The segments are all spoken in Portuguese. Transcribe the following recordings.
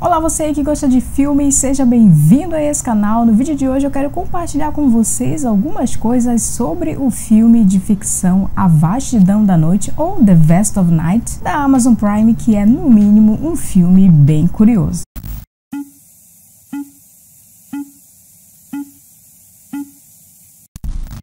Olá você aí que gosta de filmes, seja bem-vindo a esse canal. No vídeo de hoje eu quero compartilhar com vocês algumas coisas sobre o filme de ficção A Vastidão da Noite, ou The Vast of Night, da Amazon Prime, que é no mínimo um filme bem curioso.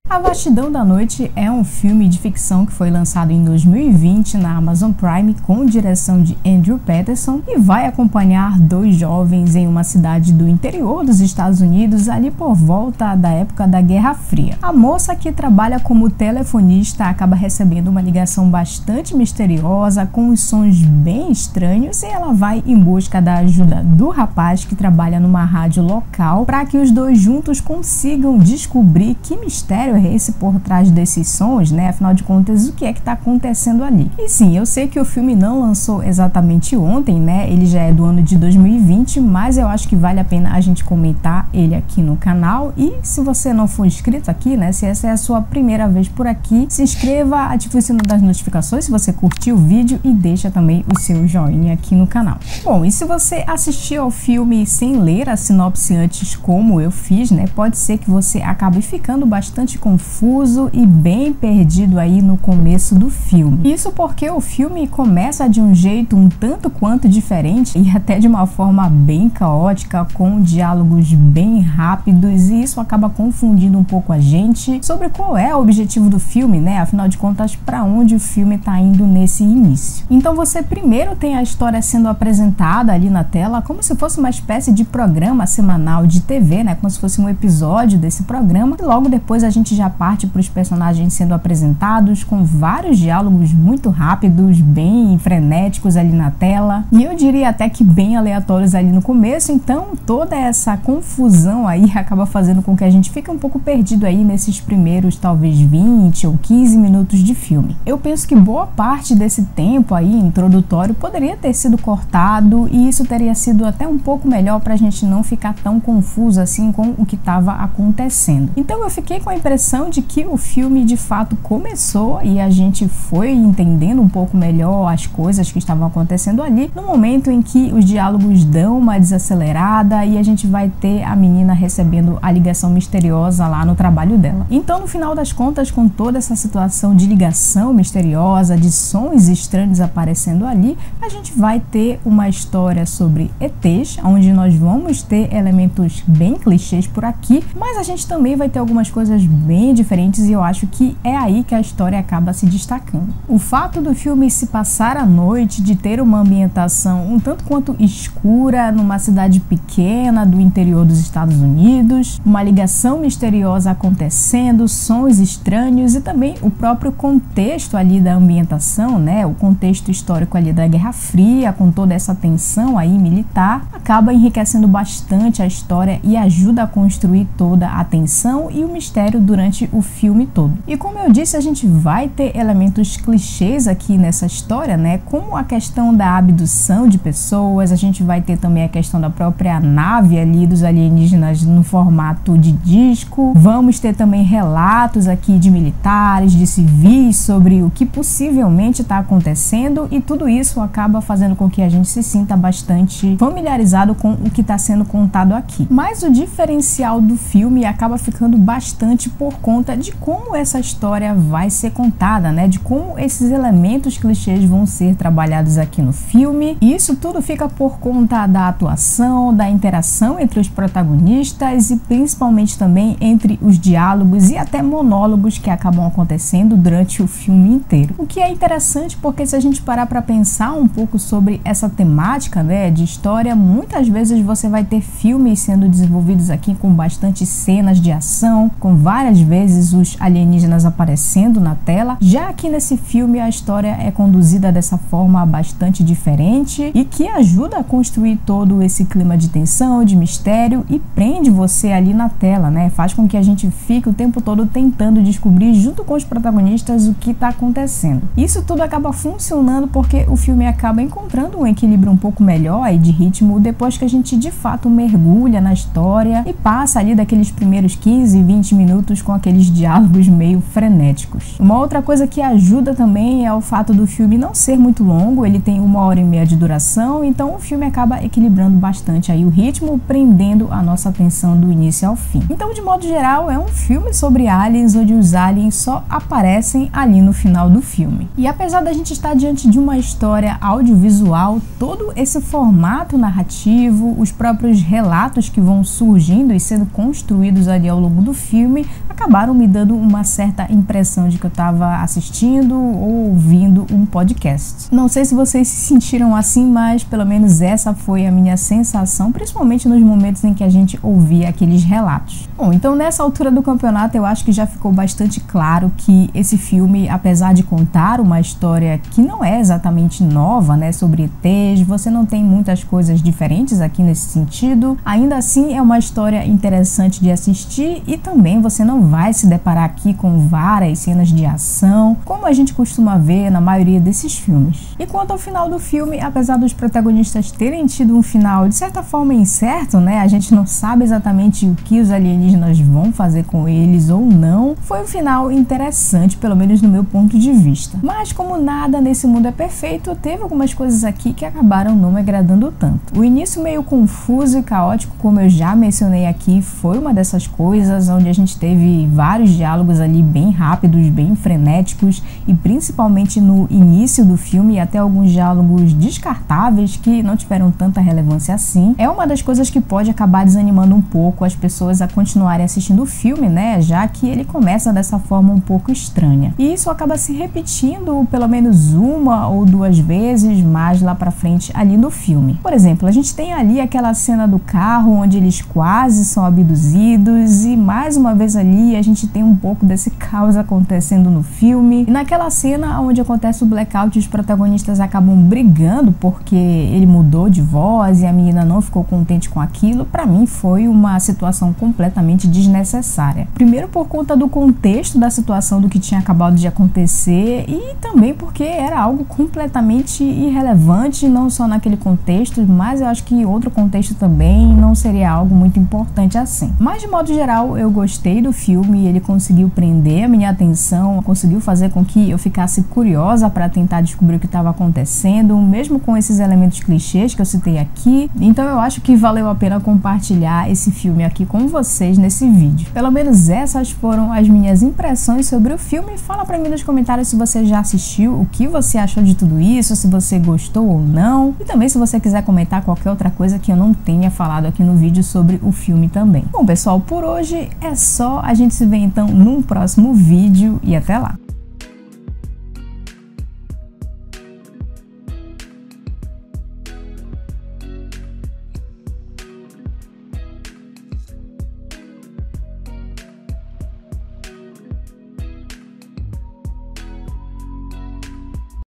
A Vastidão da Noite é um filme de ficção que foi lançado em 2020 na Amazon Prime com direção de Andrew Patterson e vai acompanhar dois jovens em uma cidade do interior dos Estados Unidos ali por volta da época da Guerra Fria. A moça que trabalha como telefonista acaba recebendo uma ligação bastante misteriosa com os sons bem estranhos e ela vai em busca da ajuda do rapaz que trabalha numa rádio local para que os dois juntos consigam descobrir que mistério esse por trás desses sons, né? Afinal de contas, o que é que tá acontecendo ali? E sim, eu sei que o filme não lançou exatamente ontem, né? Ele já é do ano de 2020, mas eu acho que vale a pena a gente comentar ele aqui no canal. E se você não for inscrito aqui, né? Se essa é a sua primeira vez por aqui, se inscreva, ative o sino das notificações se você curtiu o vídeo e deixa também o seu joinha aqui no canal. Bom, e se você assistiu ao filme sem ler a sinopse antes, como eu fiz, né? Pode ser que você acabe ficando bastante confuso e bem perdido aí no começo do filme. Isso porque o filme começa de um jeito um tanto quanto diferente e até de uma forma bem caótica, com diálogos bem rápidos, e isso acaba confundindo um pouco a gente sobre qual é o objetivo do filme, né? Afinal de contas, para onde o filme tá indo nesse início. Então você primeiro tem a história sendo apresentada ali na tela como se fosse uma espécie de programa semanal de TV, né? Como se fosse um episódio desse programa, e logo depois a gente já parte para os personagens sendo apresentados com vários diálogos muito rápidos, bem frenéticos ali na tela, e eu diria até que bem aleatórios ali no começo. Então toda essa confusão aí acaba fazendo com que a gente fique um pouco perdido aí nesses primeiros talvez 20 ou 15 minutos de filme. Eu penso que boa parte desse tempo aí introdutório poderia ter sido cortado e isso teria sido até um pouco melhor para a gente não ficar tão confuso assim com o que estava acontecendo. Então eu fiquei com a impressão de que o filme de fato começou e a gente foi entendendo um pouco melhor as coisas que estavam acontecendo ali no momento em que os diálogos dão uma desacelerada e a gente vai ter a menina recebendo a ligação misteriosa lá no trabalho dela. Então, no final das contas, com toda essa situação de ligação misteriosa, de sons estranhos aparecendo ali, a gente vai ter uma história sobre ETs, onde nós vamos ter elementos bem clichês por aqui, mas a gente também vai ter algumas coisas bem diferentes e eu acho que é aí que a história acaba se destacando. O fato do filme se passar à noite, de ter uma ambientação um tanto quanto escura numa cidade pequena do interior dos Estados Unidos, uma ligação misteriosa acontecendo, sons estranhos e também o próprio contexto ali da ambientação, né? O contexto histórico ali da Guerra Fria, com toda essa tensão aí militar, acaba enriquecendo bastante a história e ajuda a construir toda a tensão e o mistério durante o filme todo. E como eu disse, a gente vai ter elementos clichês aqui nessa história, né? Como a questão da abdução de pessoas, a gente vai ter também a questão da própria nave ali dos alienígenas no formato de disco. Vamos ter também relatos aqui de militares, de civis sobre o que possivelmente está acontecendo, e tudo isso acaba fazendo com que a gente se sinta bastante familiarizado com o que está sendo contado aqui. Mas o diferencial do filme acaba ficando bastante por conta de como essa história vai ser contada, né? De como esses elementos clichês vão ser trabalhados aqui no filme. E isso tudo fica por conta da atuação, da interação entre os protagonistas e principalmente também entre os diálogos e até monólogos que acabam acontecendo durante o filme inteiro. O que é interessante porque se a gente parar para pensar um pouco sobre essa temática, né, de história, muitas vezes você vai ter filmes sendo desenvolvidos aqui com bastante cenas de ação, com várias vezes os alienígenas aparecendo na tela. Já aqui nesse filme a história é conduzida dessa forma bastante diferente e que ajuda a construir todo esse clima de tensão, de mistério, e prende você ali na tela, né? Faz com que a gente fique o tempo todo tentando descobrir junto com os protagonistas o que está acontecendo. Isso tudo acaba funcionando porque o filme acaba encontrando um equilíbrio um pouco melhor e de ritmo depois que a gente de fato mergulha na história e passa ali daqueles primeiros 15, 20 minutos com aqueles diálogos meio frenéticos. Uma outra coisa que ajuda também é o fato do filme não ser muito longo, ele tem 1h30 de duração, então o filme acaba equilibrando bastante aí o ritmo, prendendo a nossa atenção do início ao fim. Então, de modo geral, é um filme sobre aliens, onde os aliens só aparecem ali no final do filme. E apesar da gente estar diante de uma história audiovisual, todo esse formato narrativo, os próprios relatos que vão surgindo e sendo construídos ali ao longo do filme, acabaram me dando uma certa impressão de que eu estava assistindo ou ouvindo um podcast. Não sei se vocês se sentiram assim, mas pelo menos essa foi a minha sensação, principalmente nos momentos em que a gente ouvia aqueles relatos. Bom, então nessa altura do campeonato eu acho que já ficou bastante claro que esse filme, apesar de contar uma história que não é exatamente nova, né, sobre ETs, você não tem muitas coisas diferentes aqui nesse sentido, ainda assim é uma história interessante de assistir e também você não vai se deparar aqui com várias cenas de ação, como a gente costuma ver na maioria desses filmes. E quanto ao final do filme, apesar dos protagonistas terem tido um final de certa forma incerto, né, a gente não sabe exatamente o que os alienígenas vão fazer com eles ou não, foi um final interessante, pelo menos no meu ponto de vista. Mas como nada nesse mundo é perfeito, teve algumas coisas aqui que acabaram não me agradando tanto. O início meio confuso e caótico, como eu já mencionei aqui, foi uma dessas coisas, onde a gente teve vários diálogos ali bem rápidos, bem frenéticos, e principalmente no início do filme, até alguns diálogos descartáveis que não tiveram tanta relevância assim. É uma das coisas que pode acabar desanimando um pouco as pessoas a continuarem assistindo o filme, né, já que ele começa dessa forma um pouco estranha. E isso acaba se repetindo pelo menos uma ou duas vezes mais lá pra frente ali no filme. Por exemplo, a gente tem ali aquela cena do carro onde eles quase são abduzidos e mais uma vez ali a gente tem um pouco desse caos acontecendo no filme. E naquela cena onde acontece o blackout, os protagonistas acabam brigando porque ele mudou de voz e a menina não ficou contente com aquilo. Pra mim foi uma situação completamente desnecessária. Primeiro por conta do contexto da situação do que tinha acabado de acontecer e também porque era algo completamente irrelevante, não só naquele contexto, mas eu acho que outro contexto também não seria algo muito importante assim. Mas de modo geral eu gostei do filme, ele conseguiu prender a minha atenção, conseguiu fazer com que eu ficasse curiosa para tentar descobrir o que estava acontecendo, mesmo com esses elementos clichês que eu citei aqui. Então eu acho que valeu a pena compartilhar esse filme aqui com vocês nesse vídeo. Pelo menos essas foram as minhas impressões sobre o filme. Fala pra mim nos comentários se você já assistiu, o que você achou de tudo isso, se você gostou ou não. E também se você quiser comentar qualquer outra coisa que eu não tenha falado aqui no vídeo sobre o filme também. Bom, pessoal, por hoje é só. A gente se vê então num próximo vídeo e até lá!